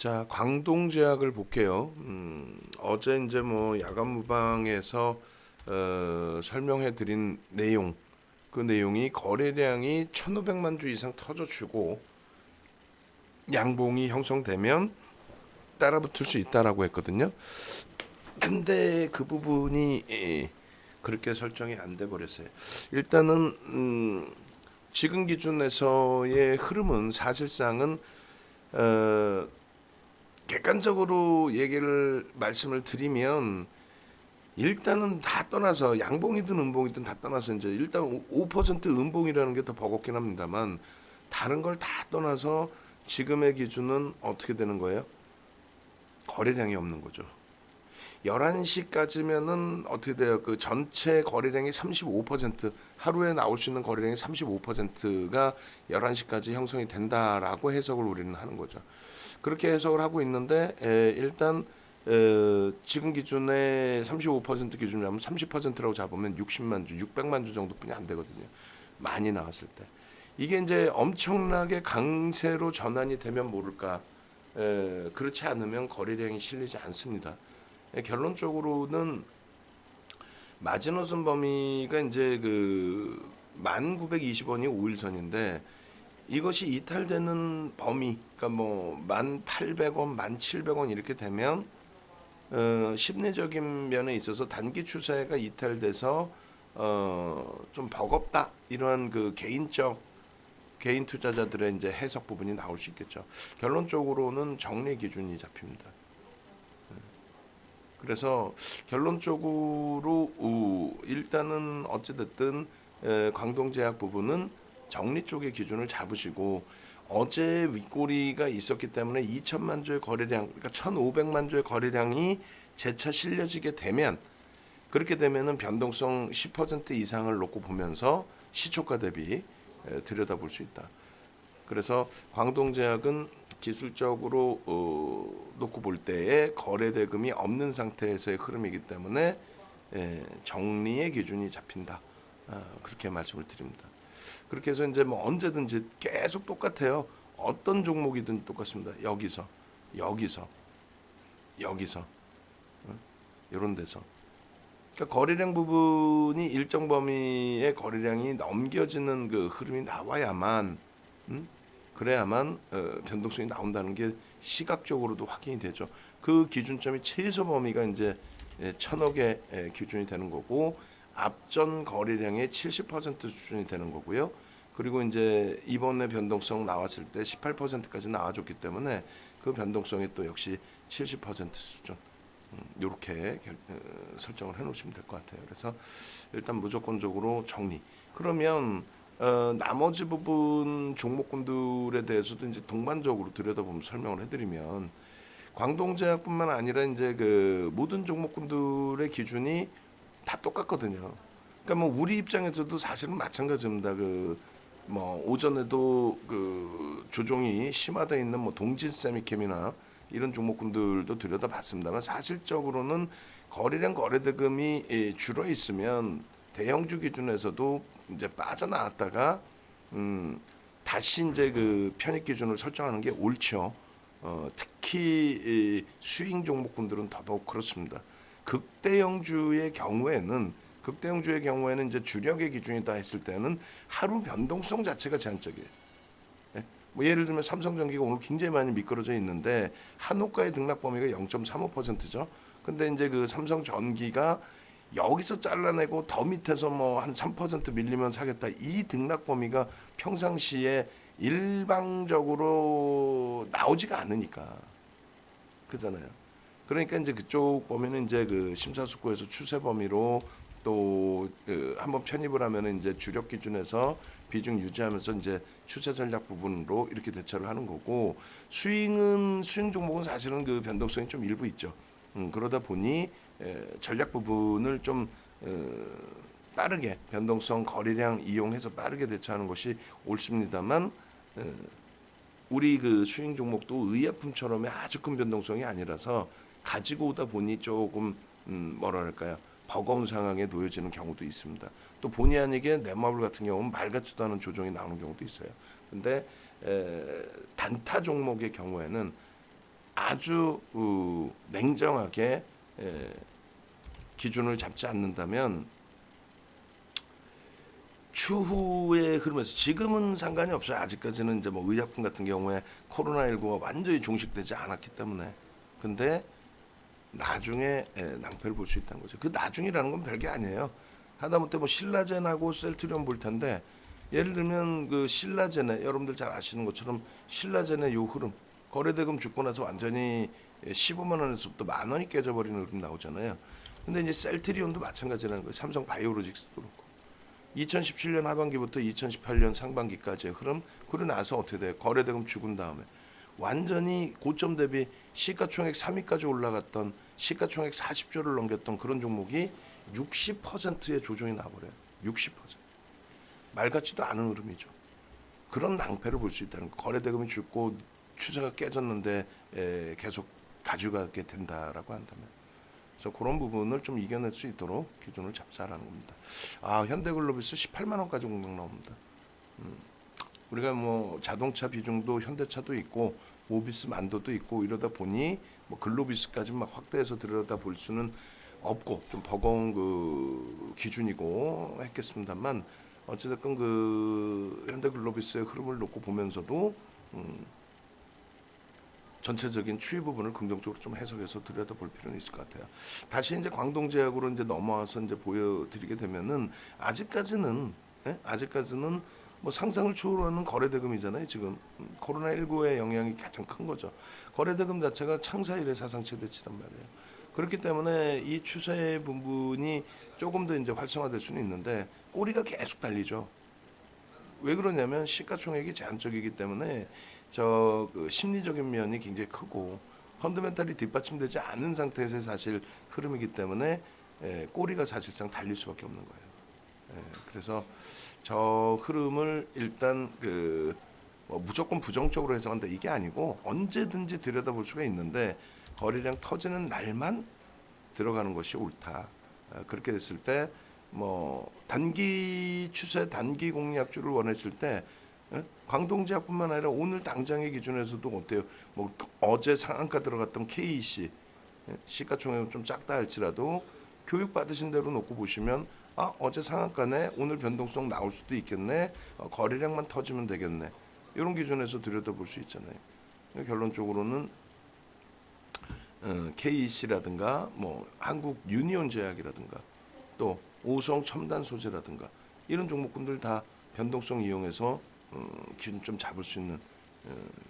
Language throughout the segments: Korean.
자, 광동제약을 볼게요. 어제 이제 뭐 야간 무방에서 설명해 드린 내용, 그 내용이 거래량이 1,500만 주 이상 터져주고 양봉이 형성되면 따라붙을 수 있다라고 했거든요. 근데 그 부분이 그렇게 설정이 안 돼 버렸어요. 일단은 지금 기준에서의 흐름은 사실상은 어, 객관적으로 얘기를 말씀을 드리면 일단은 다 떠나서 양봉이든 음봉이든 다 떠나서 이제 일단 5% 음봉이라는 게 더 버겁긴 합니다만 다른 걸 다 떠나서 지금의 기준은 어떻게 되는 거예요? 거래량이 없는 거죠. 11시까지면은 어떻게 돼요? 그 전체 거래량이 35% 하루에 나올 수 있는 거래량이 35%가 11시까지 형성이 된다라고 해석을 우리는 하는 거죠. 그렇게 해석을 하고 있는데 일단 지금 기준에 35% 기준이라면 30%라고 잡으면 60만 주, 600만 주 정도뿐이 안 되거든요. 많이 나왔을 때. 이게 이제 엄청나게 강세로 전환이 되면 모를까. 그렇지 않으면 거래량이 실리지 않습니다. 결론적으로는 마지노선 범위가 이제 그 1920원이 5일선인데 이것이 이탈되는 범위, 그러니까 뭐 1,800원, 1,700원 이렇게 되면 심리적인 면에 있어서 단기 추세가 이탈돼서 좀 버겁다 이러한 그 개인 투자자들의 이제 해석 부분이 나올 수 있겠죠. 결론적으로는 정리 기준이 잡힙니다. 그래서 결론적으로 일단은 어찌됐든 광동제약 부분은 정리 쪽의 기준을 잡으시고 어제 윗꼬리가 있었기 때문에 2천만 주의 거래량, 그러니까 1,500만 주의 거래량이 재차 실려지게 되면 그렇게 되면은 변동성 10% 이상을 놓고 보면서 시초가 대비 들여다볼 수 있다. 그래서 광동제약은 기술적으로 놓고 볼 때에 거래 대금이 없는 상태에서의 흐름이기 때문에 정리의 기준이 잡힌다. 그렇게 말씀을 드립니다. 그렇게 해서 이제 뭐 언제든지 계속 똑같아요. 어떤 종목이든 똑같습니다. 여기서, 여기서, 이런 데서. 그러니까 거래량 부분이 일정 범위의 거래량이 넘겨지는 그 흐름이 나와야만, 그래야만 변동성이 나온다는 게 시각적으로도 확인이 되죠. 그 기준점이 최소 범위가 이제 1,000억의 기준이 되는 거고 앞전 거래량의 70% 수준이 되는 거고요. 그리고 이제 이번에 변동성 나왔을 때 18%까지 나와줬기 때문에 그 변동성이 또 역시 70% 수준. 이렇게 설정을 해놓으시면 될 것 같아요. 그래서 일단 무조건적으로 정리. 그러면 나머지 부분 종목군들에 대해서도 이제 동반적으로 들여다보면 설명을 해드리면 광동제약뿐만 아니라 이제 그 모든 종목군들의 기준이 다 똑같거든요. 그러니까 뭐 우리 입장에서도 사실은 마찬가지입니다. 그 뭐 오전에도 그 조정이 심화돼 있는 뭐 동진 세미캠이나 이런 종목군들도 들여다봤습니다만 사실적으로는 거래량 거래대금이 줄어 있으면 대형주 기준에서도 이제 빠져나왔다가 다시 이제 그 편입 기준을 설정하는 게 옳죠. 특히 이 수익 종목군들은 더더욱 그렇습니다. 극대형주의 경우에는 이제 주력의 기준이다 했을 때는 하루 변동성 자체가 제한적이에요. 예? 뭐 예를 들면 삼성전기가 오늘 굉장히 많이 미끄러져 있는데 한호가의 등락 범위가 0.35%죠. 근데 이제 그 삼성전기가 여기서 잘라내고 더 밑에서 뭐 한 3% 밀리면 사겠다. 이 등락 범위가 평상시에 일방적으로 나오지가 않으니까. 그잖아요. 그러니까 이제 그쪽 보면은 이제 그 심사숙고해서 추세 범위로 또그 한번 편입을 하면은 이제 주력 기준에서 비중 유지하면서 이제 추세 전략 부분으로 이렇게 대처를 하는 거고 수익 종목은 사실은 그 변동성이 좀 일부 있죠. 그러다 보니 전략 부분을 좀 빠르게 변동성 거래량 이용해서 빠르게 대처하는 것이 옳습니다만 우리 그 수익 종목도 의약품처럼의 아주 큰 변동성이 아니라서 가지고 오다 보니 조금 뭐랄까요 버거운 상황에 놓여지는 경우도 있습니다. 또 본의 아니게 넷마블 같은 경우는 말 같지도 않은 조정이 나오는 경우도 있어요. 근데 단타 종목의 경우에는 아주 냉정하게 기준을 잡지 않는다면 추후의 흐름에서 지금은 상관이 없어요. 아직까지는 이제 뭐 의약품 같은 경우에 코로나19가 완전히 종식되지 않았기 때문에. 근데 나중에 낭패를 볼 수 있다는 거죠. 그 나중이라는 건 별게 아니에요. 하다못해 뭐 신라젠하고 셀트리온 볼 텐데 예를 들면 그 신라젠에 여러분들 잘 아시는 것처럼 신라젠의 요 흐름 거래대금 죽고 나서 완전히 15만 원에서부터 만 원이 깨져버리는 흐름 나오잖아요. 근데 이제 셀트리온도 마찬가지라는 거예요. 삼성 바이오로직스도 그렇고 2017년 하반기부터 2018년 상반기까지의 흐름 그러고 나서 어떻게 돼요? 거래대금 죽은 다음에 완전히 고점 대비 시가총액 3위까지 올라갔던 시가총액 40조를 넘겼던 그런 종목이 60%의 조정이 나버려요. 60%. 말 같지도 않은 흐름이죠. 그런 낭패를 볼 수 있다는 거. 거래대금이 죽고 추세가 깨졌는데 계속 가져가게 된다라고 한다면. 그래서 그런 부분을 좀 이겨낼 수 있도록 기준을 잡자라는 겁니다. 아, 현대글로비스 18만 원까지 공격 나옵니다. 우리가 뭐 자동차 비중도 현대차도 있고 모비스 만도도 있고 이러다 보니 뭐 글로비스까지 막 확대해서 들여다 볼 수는 없고 좀 버거운 그 기준이고 했겠습니다만 어찌됐건 그 현대글로비스의 흐름을 놓고 보면서도 전체적인 추이 부분을 긍정적으로 좀 해석해서 들여다볼 필요는 있을 것 같아요. 다시 이제 광동제약으로 이제 넘어와서 이제 보여드리게 되면은 아직까지는 뭐 상상을 초월하는 거래대금이잖아요. 지금 코로나19의 영향이 가장 큰 거죠. 거래대금 자체가 창사 이래 사상 최대치란 말이에요. 그렇기 때문에 이 추세 부분이 조금 더 이제 활성화될 수는 있는데 꼬리가 계속 달리죠. 왜 그러냐면 시가총액이 제한적이기 때문에 그 심리적인 면이 굉장히 크고 펀더멘탈이 뒷받침되지 않은 상태에서 사실 흐름이기 때문에 꼬리가 사실상 달릴 수밖에 없는 거예요. 그래서 저 흐름을 일단 뭐 무조건 부정적으로 해석한다 이게 아니고 언제든지 들여다볼 수가 있는데 거래량 터지는 날만 들어가는 것이 옳다. 그렇게 됐을 때 뭐 단기 추세, 단기 공략주를 원했을 때 광동제약뿐만 아니라 오늘 당장의 기준에서도 어때요? 뭐 어제 상한가 들어갔던 KEC 시가총액은 좀 작다 할지라도 교육 받으신 대로 놓고 보시면 어제 상한가네 오늘 변동성 나올 수도 있겠네 거래량만 터지면 되겠네 이런 기준에서 들여다볼 수 있잖아요. 결론적으로는 KEC라든가 뭐 한국 유니온 제약이라든가 또 오성 첨단 소재라든가 이런 종목군들 다 변동성 이용해서 기준 좀 잡을 수 있는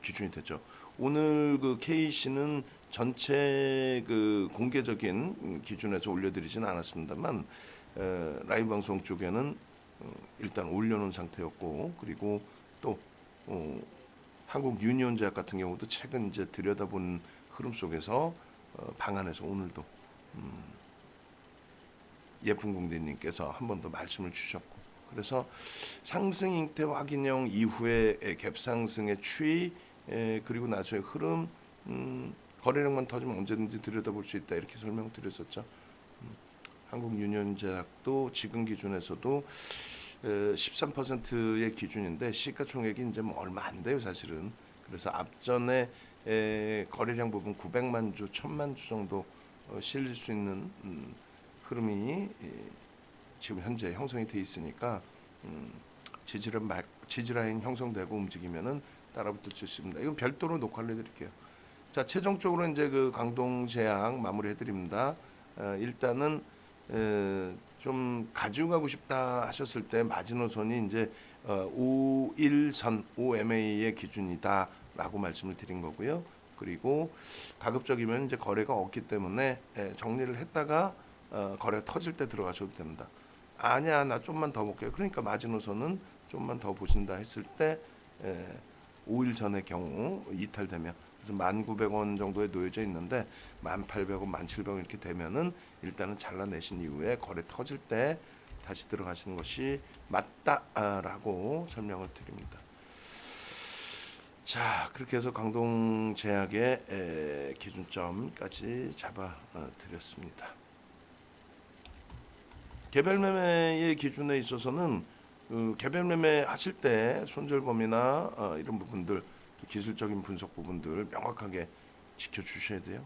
기준이 되죠. 오늘 그 KEC는 전체 그 공개적인 기준에서 올려드리지는 않았습니다만 라이브 방송 쪽에는 일단 올려놓은 상태였고 그리고 또 한국 유니온 제약 같은 경우도 최근 이제 들여다본 흐름 속에서 방안에서 오늘도 예쁜 공대님께서 한 번 더 말씀을 주셨고 그래서 상승 잉태 확인형 이후에 갭 상승의 추이 그리고 나서의 흐름 거래량만 터지면 언제든지 들여다볼 수 있다 이렇게 설명드렸었죠. 한국 유니온제약도 지금 기준에서도 13%의 기준인데 시가총액이 이제 뭐 얼마 안 돼요 사실은. 그래서 앞전에 거래량 부분 900만 주, 1000만 주 정도 실릴 수 있는 흐름이 지금 현재 형성이 돼 있으니까 지지라인 형성되고 움직이면은 따라붙을 수 있습니다. 이건 별도로 녹화를 해드릴게요. 자, 최종적으로 이제 그 광동제약 마무리해드립니다. 일단은 좀 가져가고 싶다 하셨을 때 마지노선이 이제 5일선 OMA의 기준이다라고 말씀을 드린 거고요. 그리고 가급적이면 이제 거래가 없기 때문에 정리를 했다가 거래가 터질 때 들어가셔도 됩니다. 아니야 나 좀만 더 볼게요. 그러니까 마지노선은 좀만 더 보신다 했을 때 5일 전의 경우 이탈되면 그래서 1,900원 정도에 놓여져 있는데 1,800원, 1,700원 이렇게 되면은 일단은 잘라내신 이후에 거래 터질 때 다시 들어가시는 것이 맞다라고 설명을 드립니다. 자, 그렇게 해서 광동제약의 기준점까지 잡아 드렸습니다. 개별 매매의 기준에 있어서는 개별 매매 하실 때 손절 범위나 이런 부분들 기술적인 분석 부분들 명확하게 지켜주셔야 돼요.